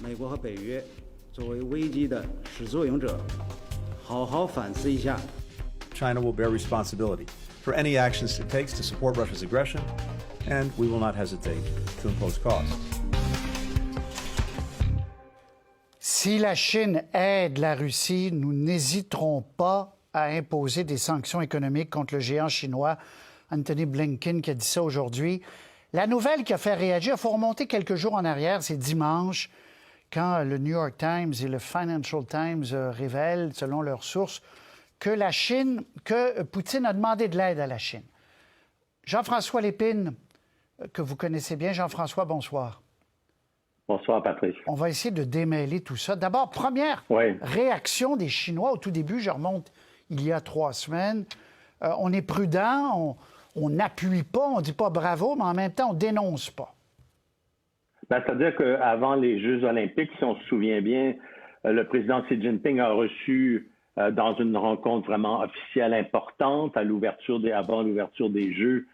美国和北约作为危机的始作俑者，好好反思一下。China will bear responsibility for any actions it takes to support Russia's aggression, and we will not hesitate to impose costs. Si la Chine aide la Russie, nous n'hésiterons pas à imposer des sanctions économiques contre le géant chinois. Anthony Blinken qui a dit ça aujourd'hui. La nouvelle qui a fait réagir, il faut remonter quelques jours en arrière, c'est dimanche, quand le New York Times et le Financial Times révèlent, selon leurs sources, que Poutine a demandé de l'aide à la Chine. Jean-François Lépine, que vous connaissez bien. Jean-François, bonsoir. Bonsoir, Patrice. On va essayer de démêler tout ça. D'abord, première réaction des Chinois au tout début, je remonte il y a 3 semaines. On est prudent, on n'appuie pas, on ne dit pas bravo, mais en même temps, on ne dénonce pas. C'est-à-dire qu'avant les Jeux olympiques, si on se souvient bien, le président Xi Jinping a reçu dans une rencontre vraiment officielle importante avant l'ouverture des Jeux,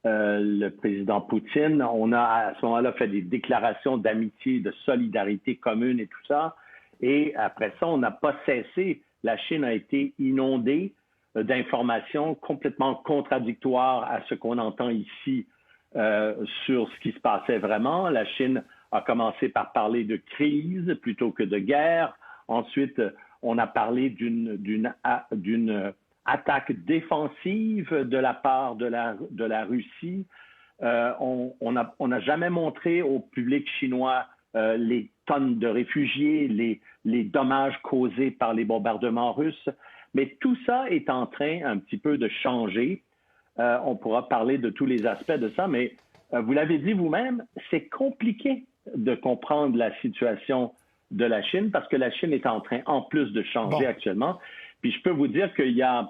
le président Poutine. On a à ce moment-là fait des déclarations d'amitié, de solidarité commune et tout ça. Et après ça, on n'a pas cessé. La Chine a été inondée d'informations complètement contradictoires à ce qu'on entend ici sur ce qui se passait vraiment. La Chine a commencé par parler de crise plutôt que de guerre. Ensuite, on a parlé d'une attaque défensive de la part de la Russie. On n'a jamais montré au public chinois les tonnes de réfugiés, les dommages causés par les bombardements russes. Mais tout ça est en train un petit peu de changer. On pourra parler de tous les aspects de ça, mais vous l'avez dit vous-même, c'est compliqué de comprendre la situation de la Chine parce que la Chine est en train, en plus, de changer actuellement. Puis je peux vous dire qu'il y a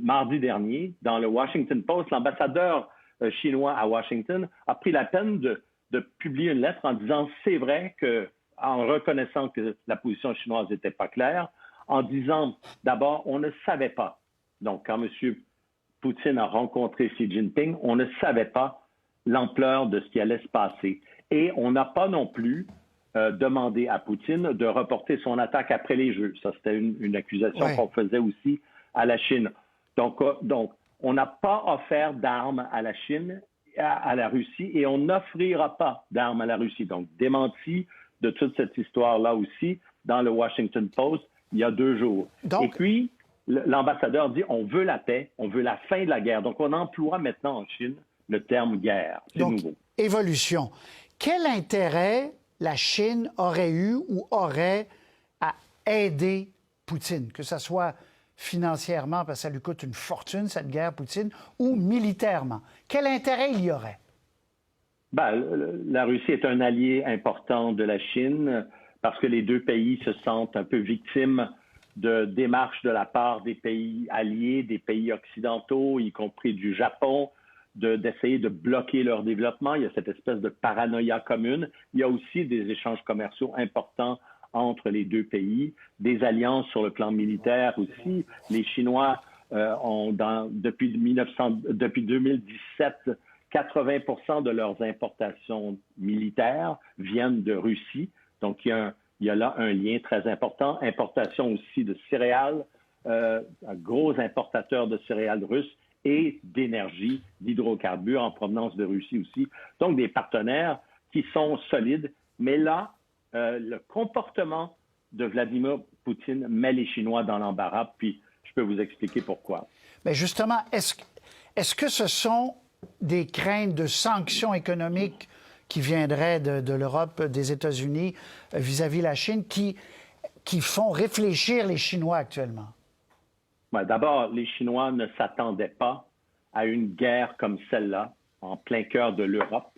mardi dernier, dans le Washington Post, l'ambassadeur chinois à Washington a pris la peine de publier une lettre en disant c'est vrai en reconnaissant que la position chinoise n'était pas claire, en disant d'abord on ne savait pas. Donc quand M. Poutine a rencontré Xi Jinping, on ne savait pas l'ampleur de ce qui allait se passer. Et on n'a pas non plus demandé à Poutine de reporter son attaque après les Jeux. Ça, c'était une accusation qu'on faisait aussi à la Chine. Donc on n'a pas offert d'armes à la Chine, à la Russie, et on n'offrira pas d'armes à la Russie. Donc, démenti de toute cette histoire-là aussi dans le Washington Post il y a 2 jours. Et puis, l'ambassadeur dit on veut la paix, on veut la fin de la guerre. Donc, on emploie maintenant en Chine le terme guerre. C'est nouveau. Évolution. Quel intérêt la Chine aurait eu ou aurait à aider Poutine, que ce soit financièrement, parce que ça lui coûte une fortune, cette guerre Poutine, ou militairement? Quel intérêt il y aurait? La Russie est un allié important de la Chine parce que les 2 pays se sentent un peu victimes de démarches de la part des pays alliés, des pays occidentaux, y compris du Japon, d'essayer de bloquer leur développement. Il y a cette espèce de paranoïa commune. Il y a aussi des échanges commerciaux importants entre les 2 pays, des alliances sur le plan militaire aussi. Les Chinois depuis 2017, 80% de leurs importations militaires viennent de Russie. Donc, il y a là un lien très important. Importation aussi de céréales, un gros importateur de céréales russes et d'énergie, d'hydrocarbures en provenance de Russie aussi. Donc, des partenaires qui sont solides. Mais là, le comportement de Vladimir Poutine met les Chinois dans l'embarras, puis je peux vous expliquer pourquoi. Mais justement, est-ce que ce sont des craintes de sanctions économiques qui viendraient de l'Europe, des États-Unis, vis-à-vis de la Chine, qui font réfléchir les Chinois actuellement? D'abord, les Chinois ne s'attendaient pas à une guerre comme celle-là, en plein cœur de l'Europe.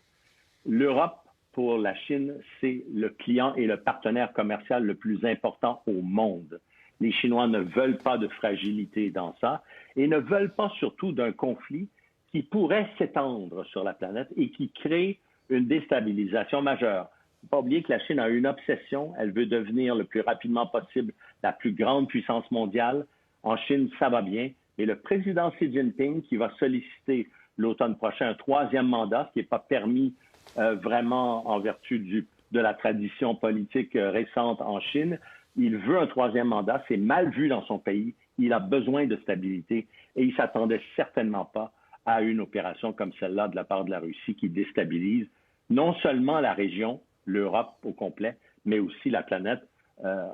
L'Europe, pour la Chine, c'est le client et le partenaire commercial le plus important au monde. Les Chinois ne veulent pas de fragilité dans ça et ne veulent pas surtout d'un conflit qui pourrait s'étendre sur la planète et qui crée une déstabilisation majeure. Il ne faut pas oublier que la Chine a une obsession. Elle veut devenir le plus rapidement possible la plus grande puissance mondiale. En Chine, ça va bien. Et le président Xi Jinping, qui va solliciter l'automne prochain un 3e mandat, ce qui n'est pas permis vraiment en vertu de la tradition politique récente en Chine. Il veut un troisième mandat. C'est mal vu dans son pays. Il a besoin de stabilité et il ne s'attendait certainement pas à une opération comme celle-là de la part de la Russie qui déstabilise non seulement la région, l'Europe au complet, mais aussi la planète.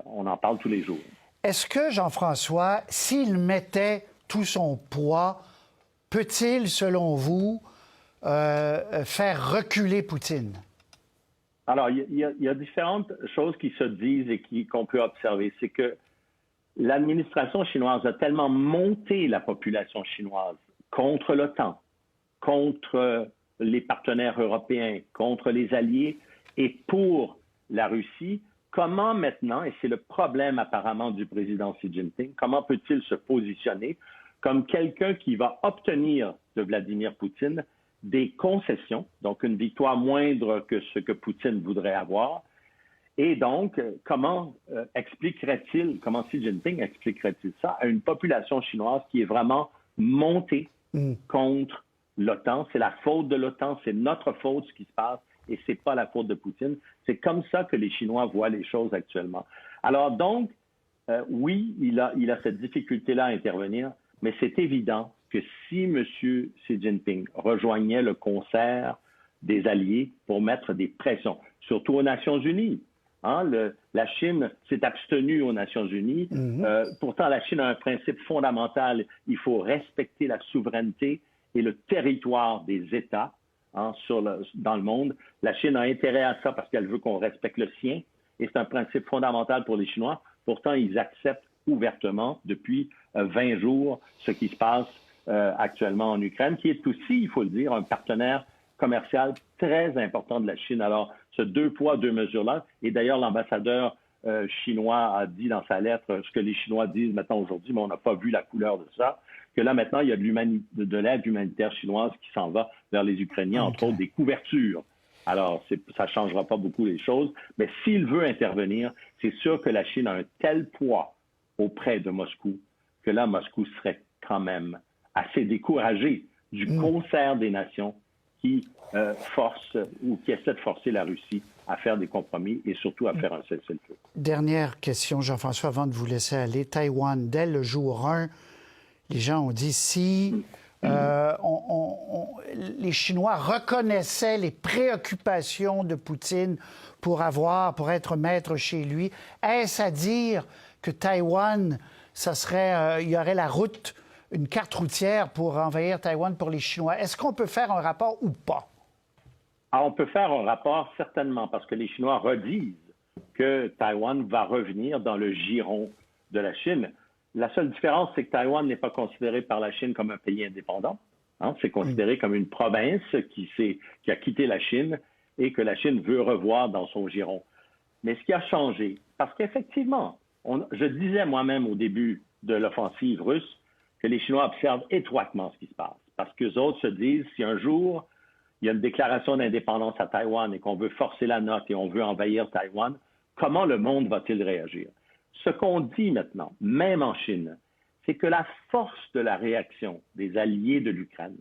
On en parle tous les jours. Est-ce que, Jean-François, s'il mettait tout son poids, peut-il, selon vous, faire reculer Poutine? Alors, il y a différentes choses qui se disent et qu'on peut observer. C'est que l'administration chinoise a tellement monté la population chinoise contre l'OTAN, contre les partenaires européens, contre les alliés et pour la Russie. Comment maintenant, et c'est le problème apparemment du président Xi Jinping, comment peut-il se positionner comme quelqu'un qui va obtenir de Vladimir Poutine des concessions, donc une victoire moindre que ce que Poutine voudrait avoir. Et donc, comment comment Xi Jinping expliquerait-il ça à une population chinoise qui est vraiment montée contre l'OTAN? C'est la faute de l'OTAN, c'est notre faute ce qui se passe et c'est pas la faute de Poutine. C'est comme ça que les Chinois voient les choses actuellement. Alors donc, oui, il a cette difficulté-là à intervenir, mais c'est évident que si M. Xi Jinping rejoignait le concert des alliés pour mettre des pressions, surtout aux Nations unies, hein, la Chine s'est abstenue aux Nations unies. Pourtant, la Chine a un principe fondamental. Il faut respecter la souveraineté et le territoire des États hein, dans le monde. La Chine a intérêt à ça parce qu'elle veut qu'on respecte le sien. Et c'est un principe fondamental pour les Chinois. Pourtant, ils acceptent ouvertement depuis 20 jours ce qui se passe actuellement en Ukraine, qui est aussi, il faut le dire, un partenaire commercial très important de la Chine. Alors, ce deux poids, deux mesures-là, et d'ailleurs, l'ambassadeur chinois a dit dans sa lettre ce que les Chinois disent maintenant aujourd'hui, mais on n'a pas vu la couleur de ça, que là, maintenant, il y a de l'aide humanitaire chinoise qui s'en va vers les Ukrainiens, entre autres des couvertures. Alors, ça ne changera pas beaucoup les choses, mais s'il veut intervenir, c'est sûr que la Chine a un tel poids auprès de Moscou que là, Moscou serait quand même assez découragé du concert des nations qui force ou qui essaie de forcer la Russie à faire des compromis et surtout à faire un cessez-le-feu. Dernière question, Jean-François, avant de vous laisser aller. Taïwan, dès le jour 1, les gens ont dit si les Chinois reconnaissaient les préoccupations de Poutine pour être maître chez lui, est-ce à dire que Taïwan, il y aurait une carte routière pour envahir Taïwan pour les Chinois? Est-ce qu'on peut faire un rapport ou pas? Alors, on peut faire un rapport certainement parce que les Chinois redisent que Taïwan va revenir dans le giron de la Chine. La seule différence, c'est que Taïwan n'est pas considéré par la Chine comme un pays indépendant. Hein? C'est considéré comme une province qui a quitté la Chine et que la Chine veut revoir dans son giron. Mais ce qui a changé, parce qu'effectivement, je disais moi-même au début de l'offensive russe que les Chinois observent étroitement ce qui se passe. Parce qu'eux autres se disent, si un jour, il y a une déclaration d'indépendance à Taïwan et qu'on veut forcer la note et on veut envahir Taïwan, comment le monde va-t-il réagir? Ce qu'on dit maintenant, même en Chine, c'est que la force de la réaction des alliés de l'Ukraine,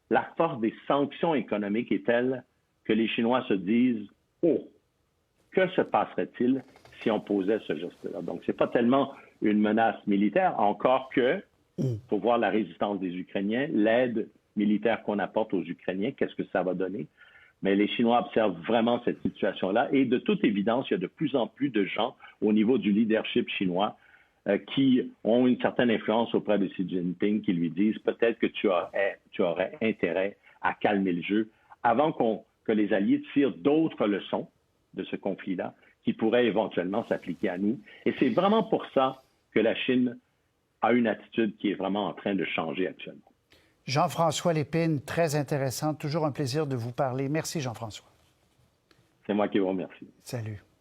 la force des sanctions économiques est telle que les Chinois se disent « Oh, que se passerait-il si on posait ce geste-là? » Donc, ce n'est pas tellement une menace militaire, encore que, pour voir la résistance des Ukrainiens, l'aide militaire qu'on apporte aux Ukrainiens, qu'est-ce que ça va donner? Mais les Chinois observent vraiment cette situation-là et de toute évidence, il y a de plus en plus de gens au niveau du leadership chinois qui ont une certaine influence auprès de Xi Jinping qui lui disent peut-être que tu aurais intérêt à calmer le jeu avant que les Alliés tirent d'autres leçons de ce conflit-là qui pourraient éventuellement s'appliquer à nous. Et c'est vraiment pour ça que la Chine a une attitude qui est vraiment en train de changer actuellement. Jean-François Lépine, très intéressant. Toujours un plaisir de vous parler. Merci, Jean-François. C'est moi qui vous remercie. Salut.